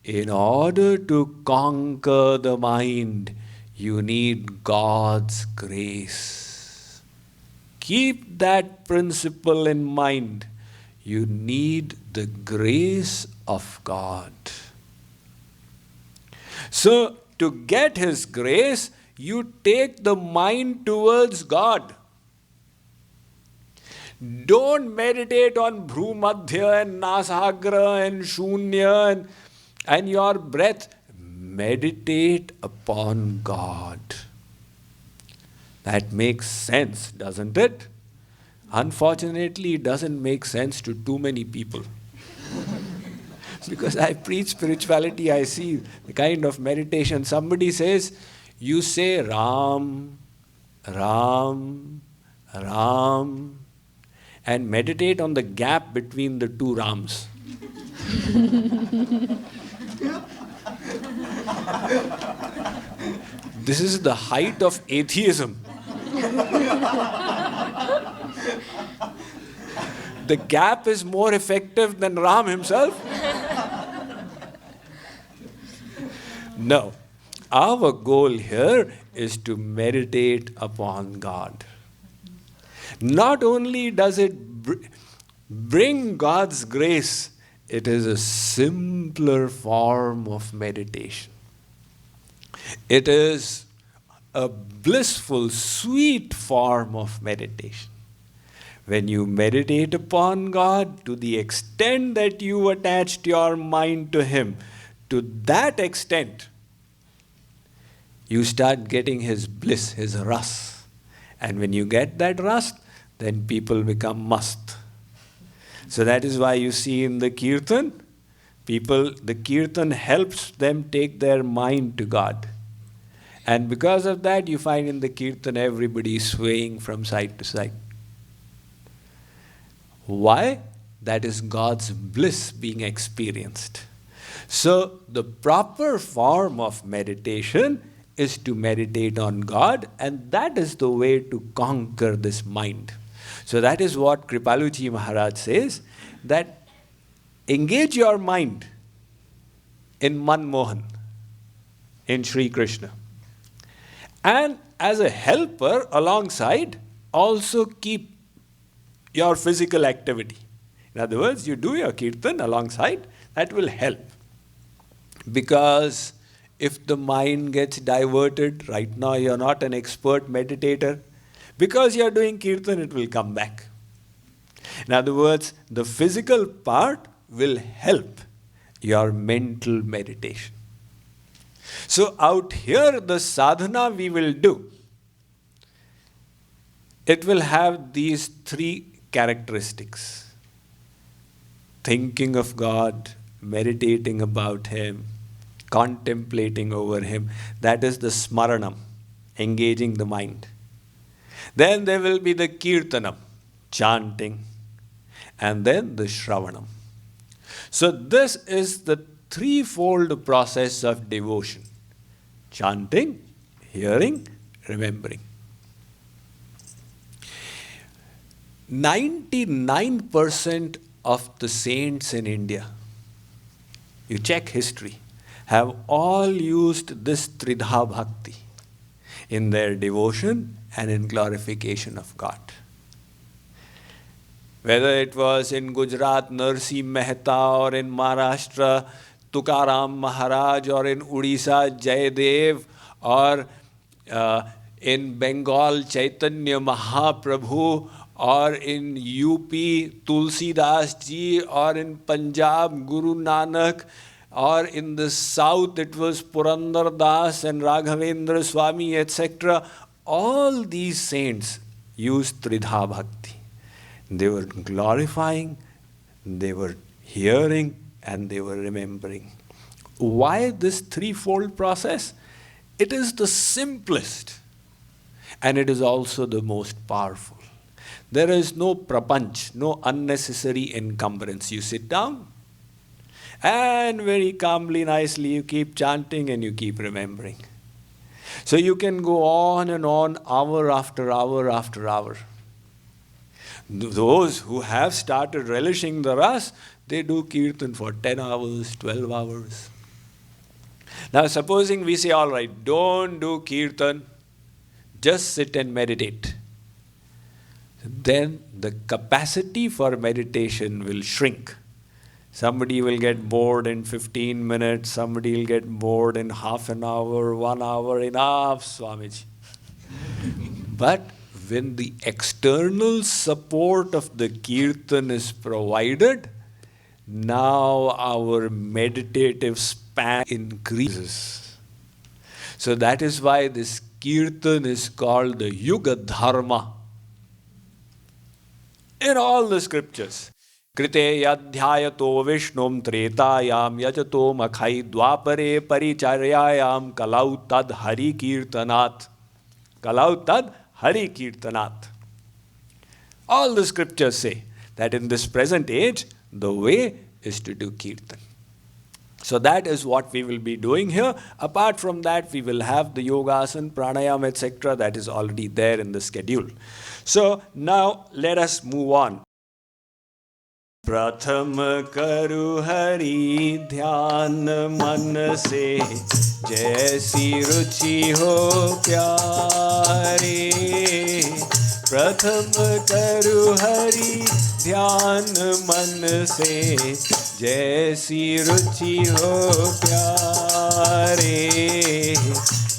in order to conquer the mind, you need God's grace. Keep that principle in mind. You need the grace of God. So, to get His grace, you take the mind towards God. Don't meditate on Bhrumadhya and Nasagra and Shunya and your breath. Meditate upon God. That makes sense, doesn't it? Unfortunately, it doesn't make sense to too many people. Because I preach spirituality, I see the kind of meditation. Somebody says, you say Ram, Ram, Ram, and meditate on the gap between the two Rams. This is the height of atheism. The gap is more effective than Ram himself. No. Our goal here is to meditate upon God. Not only does it bring God's grace, it is a simpler form of meditation. It is a blissful, sweet form of meditation. When you meditate upon God, to the extent that you attached your mind to Him, to that extent, you start getting His bliss, His ras. And when you get that ras, then people become mast. So that is why you see in the kirtan, the kirtan helps them take their mind to God. And because of that, you find in the kirtan everybody swaying from side to side. Why? That is God's bliss being experienced. So the proper form of meditation is to meditate on God, and that is the way to conquer this mind. So that is what Kripaluji Maharaj says, that engage your mind in Manmohan, in Sri Krishna. And as a helper alongside, also keep your physical activity. In other words, you do your kirtan alongside, that will help. Because if the mind gets diverted, right now you're not an expert meditator, because you're doing kirtan, it will come back. In other words, the physical part will help your mental meditation. So out here, the sadhana we will do, it will have these three characteristics. Thinking of God, meditating about Him, contemplating over Him. That is the smaranam, engaging the mind. Then there will be the kirtanam, chanting, and then the shravanam. So this is the threefold process of devotion. Chanting, hearing, remembering. 99% of the saints in India, you check history, have all used this Tridha Bhakti in their devotion and in glorification of God. Whether it was in Gujarat, Narsi Mehta, or in Maharashtra, Tukaram Maharaj, or in Odisha, Jayadev, or in Bengal, Chaitanya Mahaprabhu, or in UP, Tulsidas ji, or in Punjab, Guru Nanak, or in the south it was Purandar Das and Raghavendra Swami, etc. All these saints used Tridha Bhakti. They were glorifying, they were hearing, and they were remembering. Why this threefold process? It is the simplest, and it is also the most powerful. There is no prapanch, no unnecessary encumbrance. You sit down, and very calmly, nicely, you keep chanting and you keep remembering. So you can go on and on, hour after hour after hour. Those who have started relishing the ras, they do kirtan for 10 hours, 12 hours. Now supposing we say, all right, don't do kirtan, just sit and meditate. Then the capacity for meditation will shrink. Somebody will get bored in 15 minutes, somebody will get bored in half an hour, 1 hour, enough, Swamiji. But when the external support of the kirtan is provided, now our meditative span increases. So that is why this kirtan is called the Yuga Dharma. In all the scriptures, Krite yadhyayato vishnum tretayam yajato makhai dvapare paricharyayam kalau tad hari kirtanat. Kalau tad hari kirtanat. All the scriptures say that in this present age, the way is to do kirtan. So that is what we will be doing here. Apart from that, we will have the yogasana, pranayam, etc. That is already there in the schedule. So now let us move on. प्रथम करु हरि ध्यान मन से जैसी रुचि हो प्यारे प्रथम करु हरि ध्यान मन से जैसी रुचि हो प्यारे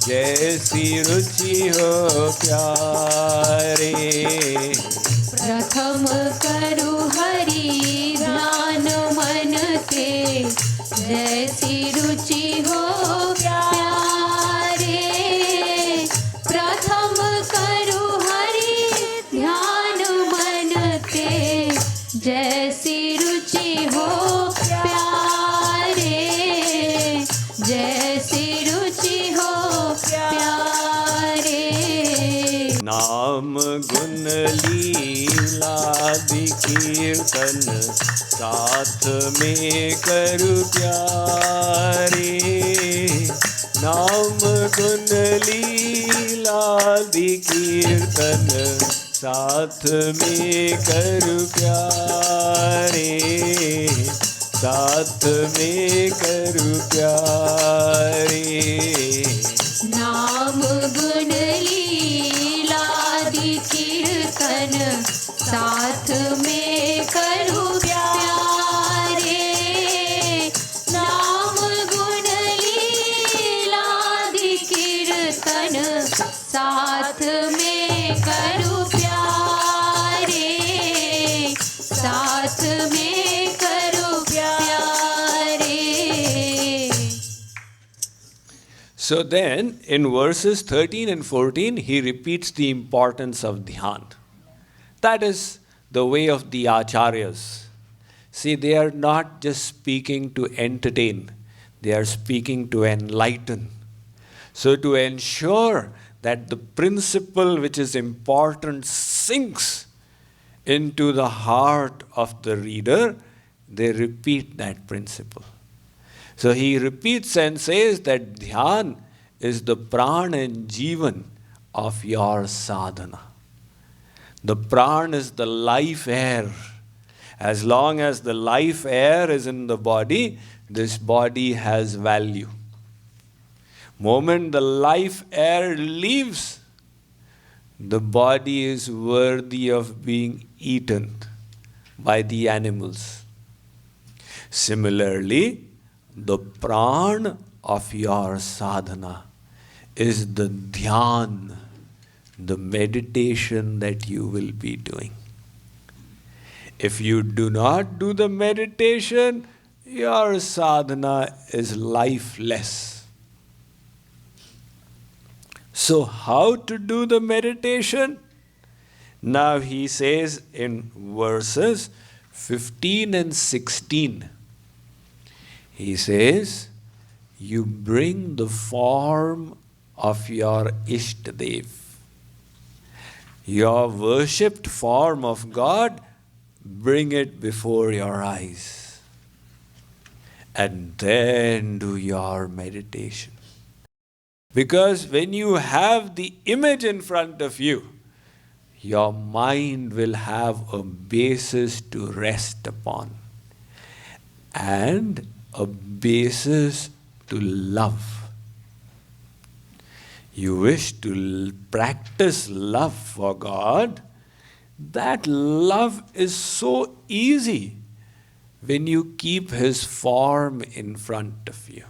जैसी रुचि हो प्यारे प्रथम करु हरि ध्यान मन से जैसी रुचि हो प्यारे प्रथम करु हरि ध्यान मन से जैसी रुचि हो प्यारे जैसी रुचि हो प्यारे नाम गुण लीलादि कीर्तन साथ में करु प्यारे नाम गुण लीलादि कीर्तन साथ में करु प्यारे साथ में करु प्यारे नाम गुण लीलादि कीर्तन साथ में करूं प्यारे नाम गुण लीलादि कीर्तन साथ में करूं प्यारे साथ में करूं प्यारे. So then, in verses 13 and 14, he repeats the importance of dhyan. That is the way of the acharyas. See, they are not just speaking to entertain, they are speaking to enlighten. So to ensure that the principle which is important sinks into the heart of the reader, they repeat that principle. So he repeats and says that dhyan is the pran and jivan of your sadhana. The pran is the life air. As long as the life air is in the body, this body has value. Moment the life air leaves, the body is worthy of being eaten by the animals. Similarly, the pran of your sadhana is the dhyan, the meditation that you will be doing. If you do not do the meditation, your sadhana is lifeless. So how to do the meditation? Now he says in verses 15 and 16, he says, you bring the form of your Ishtadev, your worshipped form of God, bring it before your eyes, and then do your meditation. Because when you have the image in front of you, your mind will have a basis to rest upon and a basis to love. you wish to practice love for God, that love is so easy when you keep His form in front of you.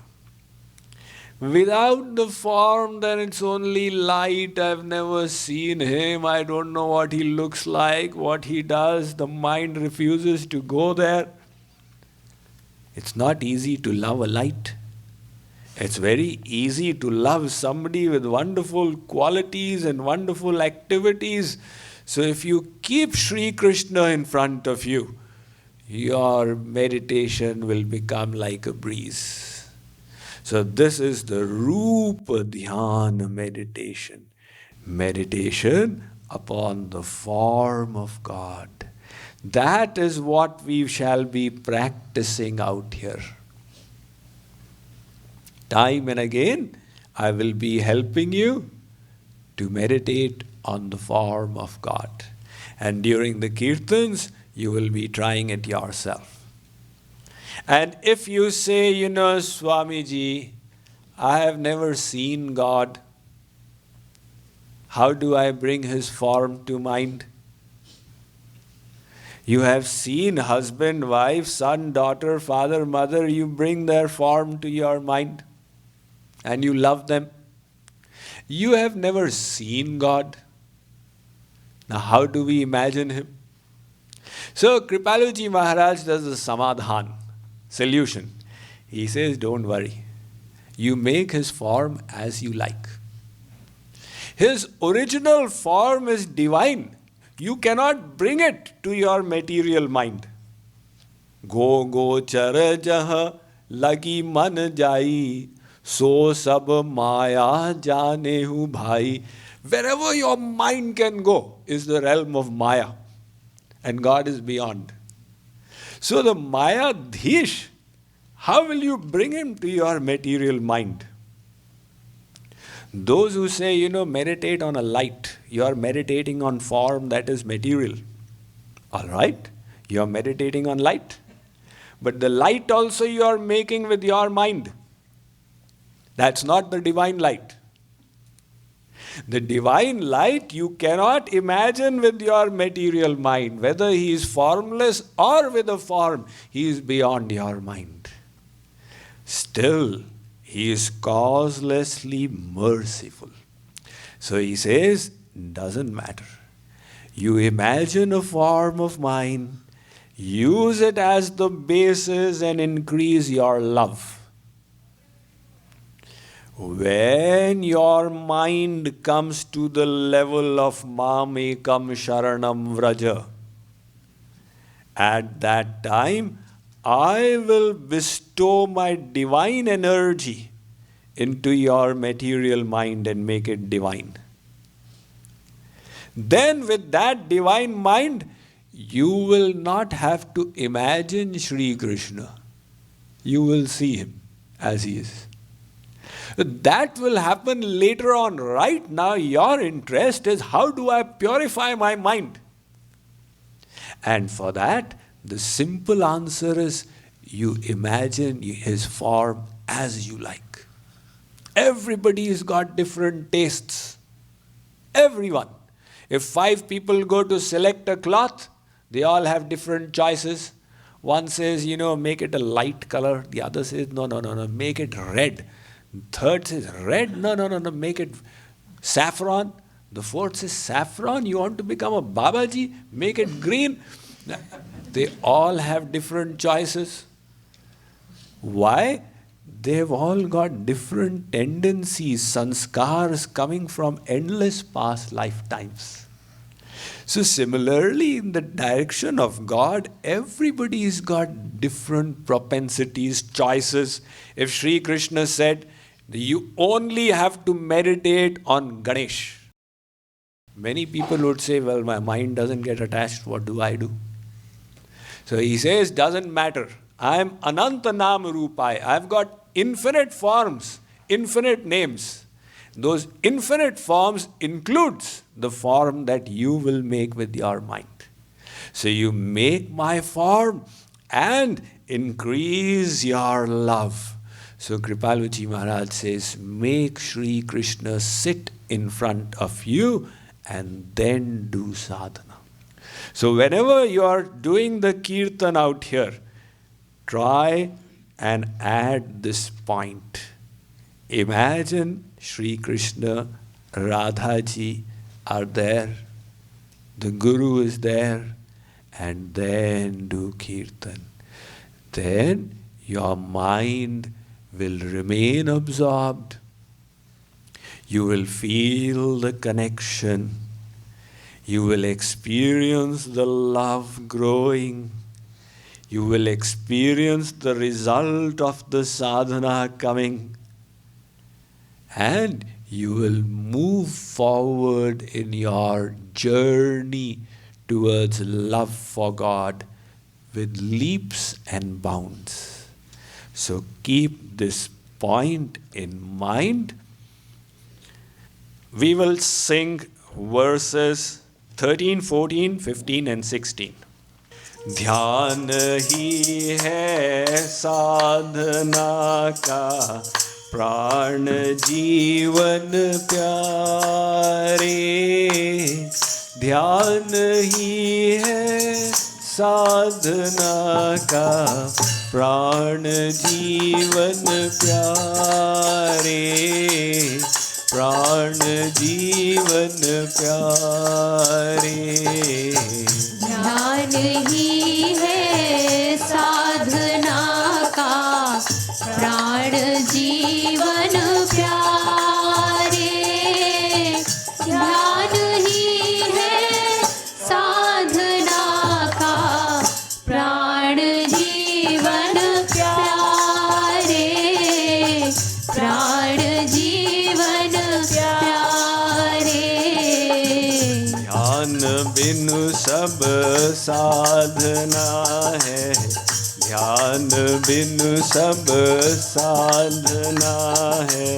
Without the form, then it's only light. I've never seen Him. I don't know what He looks like, what He does. The mind refuses to go there. It's not easy to love a light. It's very easy to love somebody with wonderful qualities and wonderful activities. So if you keep Sri Krishna in front of you, your meditation will become like a breeze. So this is the Rupa Dhyana meditation. Meditation upon the form of God. That is what we shall be practicing out here. Time and again, I will be helping you to meditate on the form of God. And during the kirtans, you will be trying it yourself. And if you say, Swamiji, I have never seen God, how do I bring His form to mind? You have seen husband, wife, son, daughter, father, mother, you bring their form to your mind and you love them. You have never seen God. Now how do we imagine Him? So Kripaluji Maharaj does the samadhan, solution. He says, don't worry. You make His form as you like. His original form is divine. You cannot bring it to your material mind. Go chara jaha lagi man jai, so sab maya janehu bhai. Wherever your mind can go is the realm of Maya. And God is beyond. So the Maya Dhish, how will you bring him to your material mind? Those who say, meditate on a light, you are meditating on form that is material. All right, you are meditating on light. But the light also you are making with your mind. That's not the divine light. The divine light you cannot imagine with your material mind. Whether He is formless or with a form, He is beyond your mind. Still, He is causelessly merciful. So He says, doesn't matter. You imagine a form of mine, use it as the basis and increase your love. When your mind comes to the level of Mamekam Sharanam Vraja, at that time, I will bestow my divine energy into your material mind and make it divine. Then with that divine mind, you will not have to imagine Sri Krishna. You will see Him as He is. That will happen later on. Right now, your interest is how do I purify my mind? And for that, the simple answer is you imagine His form as you like. Everybody's got different tastes. Everyone. If 5 people go to select a cloth, they all have different choices. One says, make it a light color. The other says, no, make it red. Third says, red? No, make it saffron. The fourth says, saffron? You want to become a Babaji? Make it green. They all have different choices. Why? They've all got different tendencies, sanskars coming from endless past lifetimes. So similarly, in the direction of God, everybody's got different propensities, choices. If Sri Krishna said, you only have to meditate on Ganesh, many people would say, well, my mind doesn't get attached, what do I do? So He says, doesn't matter. I am Ananta Nam Rupai. I've got infinite forms, infinite names. Those infinite forms includes the form that you will make with your mind. So you make my form and increase your love. So Kripaluji Maharaj says, make Sri Krishna sit in front of you and then do sadhana. So whenever you are doing the kirtan out here, try and add this point. Imagine Sri Krishna, Radha ji are there, the Guru is there, and then do kirtan. Then your mind will remain absorbed. You will feel the connection. You will experience the love growing. You will experience the result of the sadhana coming. And you will move forward in your journey towards love for God with leaps and bounds. So keep this point in mind. We will sing verses 13, 14, 15 and 16. ध्यान ही है साधना का प्राण जीवन प्यारे, ध्यान ही है साधना का प्राण जीवन प्यारे, प्राण जीवन प्यारे। ध्यान ही है साधना का प्राण जीवन प्यारे, ध्यान ही है साधना का प्राण जीवन प्यारे, प्राण जीवन प्यारे। ध्यान बिनु सब साधना है, ध्यान बिनु सब साधना है,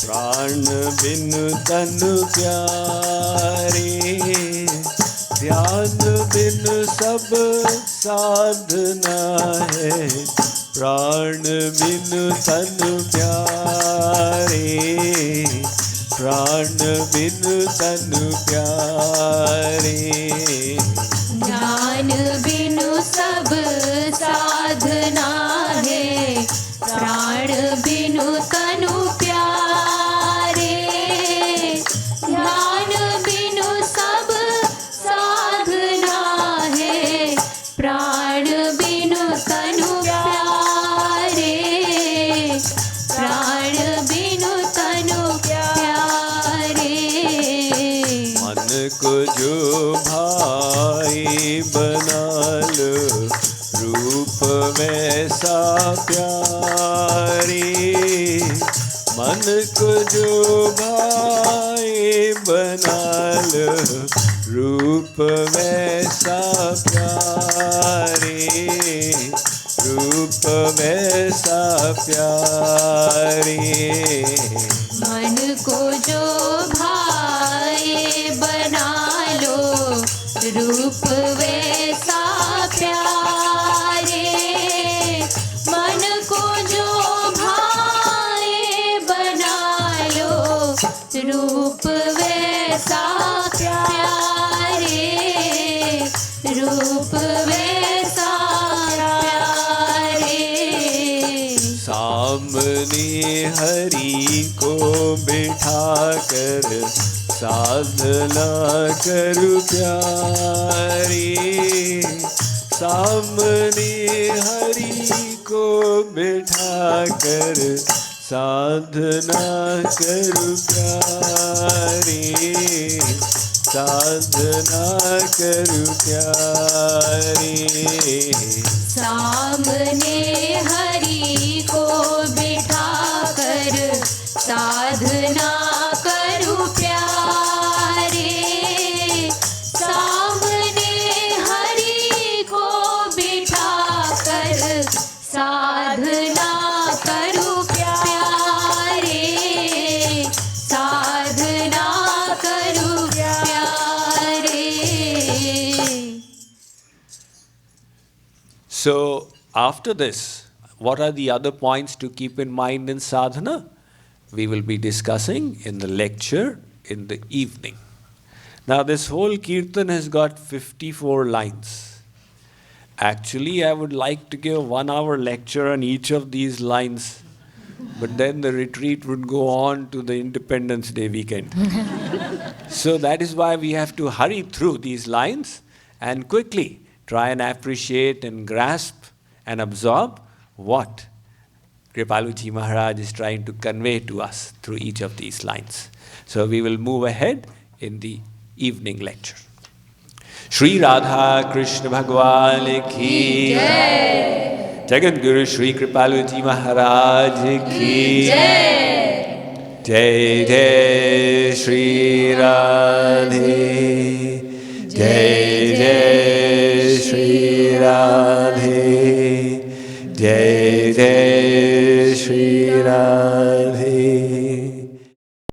प्राण बिनु तन प्यारे, ध्यान बिनु सब साधना है, प्राण बिनु तन प्यारे, प्राण बिनु तन प्यारे। ध्यान बिनु सब साधना है, प्राण बिनु तनु प्यारे, ध्यान बिनु सब साधना है, प्राण बिनु तनु प्यारे, प्राण बिनु तनु प्यारे। मन को जो भाई बना लो, रूप वैसा प्यारे, मन को जो भाई बना लो, रूप वैसा प्यारे, रूप वैसा प्यारे। मन को जो भाए बना लो, रूप वैसा प्यारे, मन को जो भाए बना लो, रूप वैसा प्यारे, रूप वैसा प्यारे। सामने हरि को बिठा कर साधना करू प्यारे, सामने हरि को बिठा कर साधना करू प्यारे, साधना करू प्यारे। सामने हरि को बिठा कर साधना करूं प्यारे, सामने हरि को बिठा कर साधना करूं प्यारे, साधना करूं प्यारे। So after this, what are the other points to keep in mind in sadhana? We will be discussing in the lecture in the evening. Now this whole kirtan has got 54 lines. Actually, I would like to give a 1-hour lecture on each of these lines, but then the retreat would go on to the Independence Day weekend. So that is why we have to hurry through these lines and quickly try and appreciate and grasp and absorb what Kripaluji Maharaj is trying to convey to us through each of these lines. So we will move ahead in the evening lecture. Shri Radha Krishna Bhagwan ki Jai. Jagadguru Shree Kripaluji Maharaj ki Jai. Jai Jai Shri Radhe. Jai Jai Shri Radhe. Jai Jai Shri Radhe.